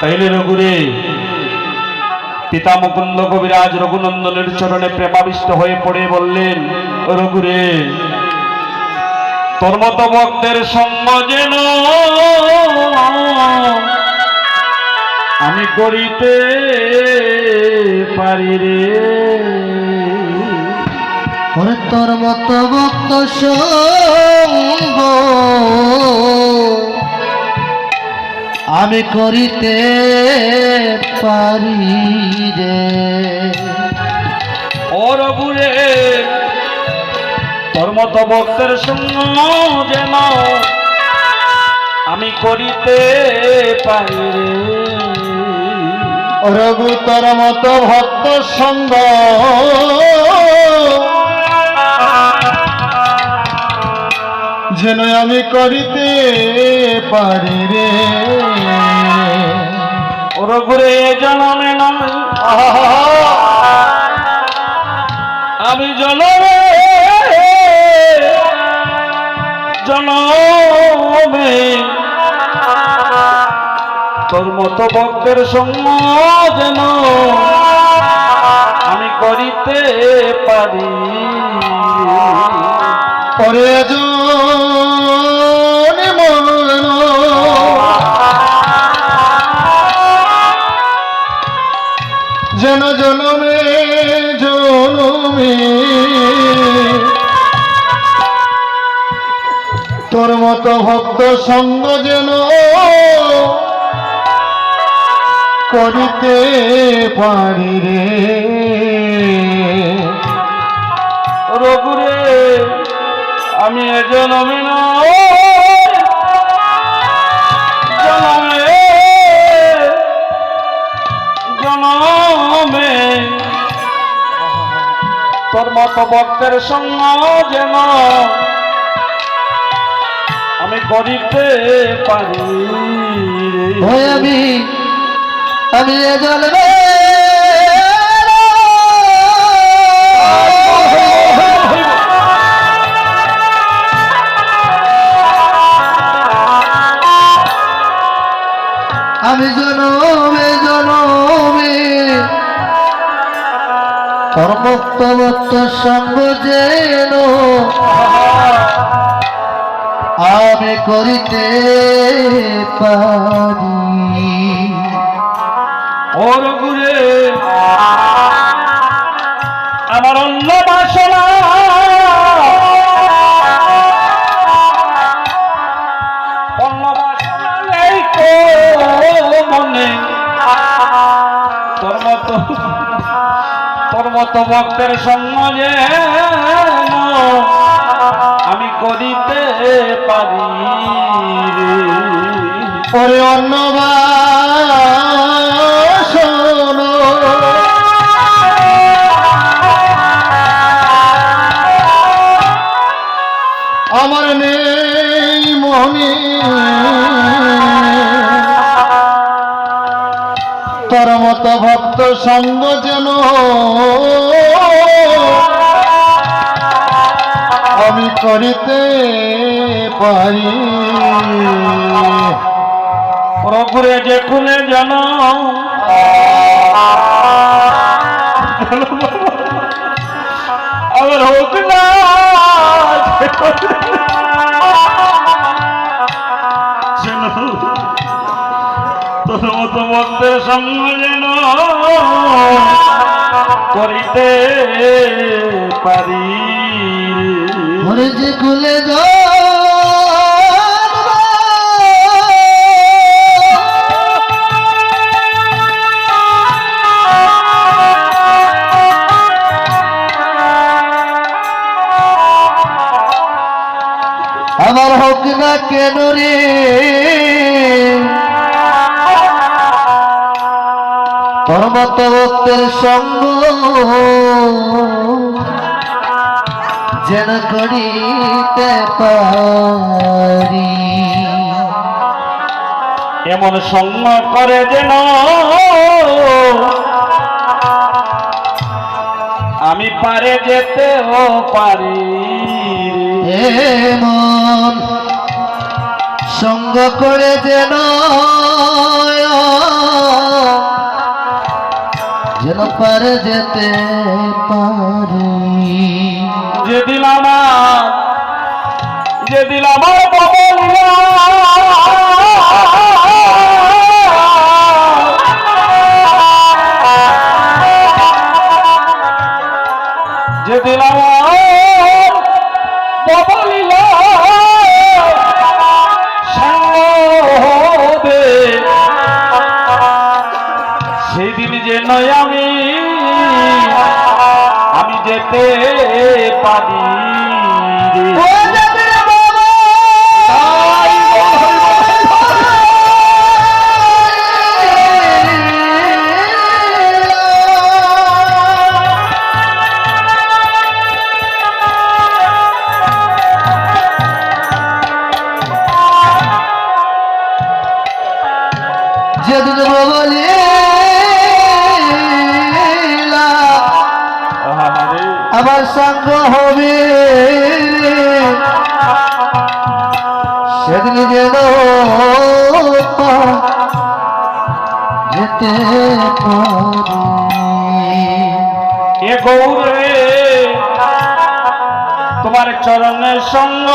তাইলে রঘুরে পিতা মুকুন্দ কবিরাজ রঘুনন্দনের চরণে প্রেমাবিষ্ট হয়ে পড়ে বললেন, রঘুরে তোর মতো ভক্তের সঙ্গ যেন আমি করিতে পারি রে। তোর মতো ভক্ত সঙ্গ আমি করিতে পারি রে। ও রঘুরে তোর মতো ভক্তের সঙ্গ যেন আমি করিতে পারি রে। রঘু তোর মতো ভক্ত সঙ্গ যেন আমি করিতে পারি রে। রঘুরে জনমে নয় আমি জনমে জনমে তোর মতো ভক্তের সঙ্গ যেন আমি করিতে পারি। পরে যেন জনমে জনমে তোর মতো ভক্ত সঙ্গ যেন করিতে পারি রে। রঘুরে আমি জনমে জনমে জনমে তোর মতো ভক্তের সঙ্গ যেন আমি করিতে পারি। আমি এ জন্মে আমি জনমে জনমে তোর মুক্ত ভক্ত সঙ্গ যেন আমি করিতে পারি। ও রঘুরে আমার অন্য বাসনা অন্য বাসনা নেই তো মনে তোর মতো ভক্তের সঙ্গ যেন আমি করিতে পারি রে। ওরে অন্য বাসনা আমার নেই মনে তোর মতো ভক্ত সঙ্গ যেন আমি করিতে পারি। রঘুরে যে খুলে যেন আবার হোক না তোর মতো ভক্তের সঙ্গ যেন করিতে পারি। যে খুলে আমার হোক না কেন রে তোর মতো ভক্তের সঙ্গ যেন করিতে পারি। এমন সঙ্গ করে যেন আমি পারে যেতেও পারি। এমন সঙ্গ করে যেন পার যেতে পারি। যেদিন আমার বাবলিয়া যেদিন আমার বাবলিলা সঙ্গে সেদিন যে নয় আমি যেতে পারি রে। যেদিন বলিলা আমার সঙ্গ হবে সেদিন যেন যেতে পারি। এ গৌরে তোমার চরণের সঙ্গ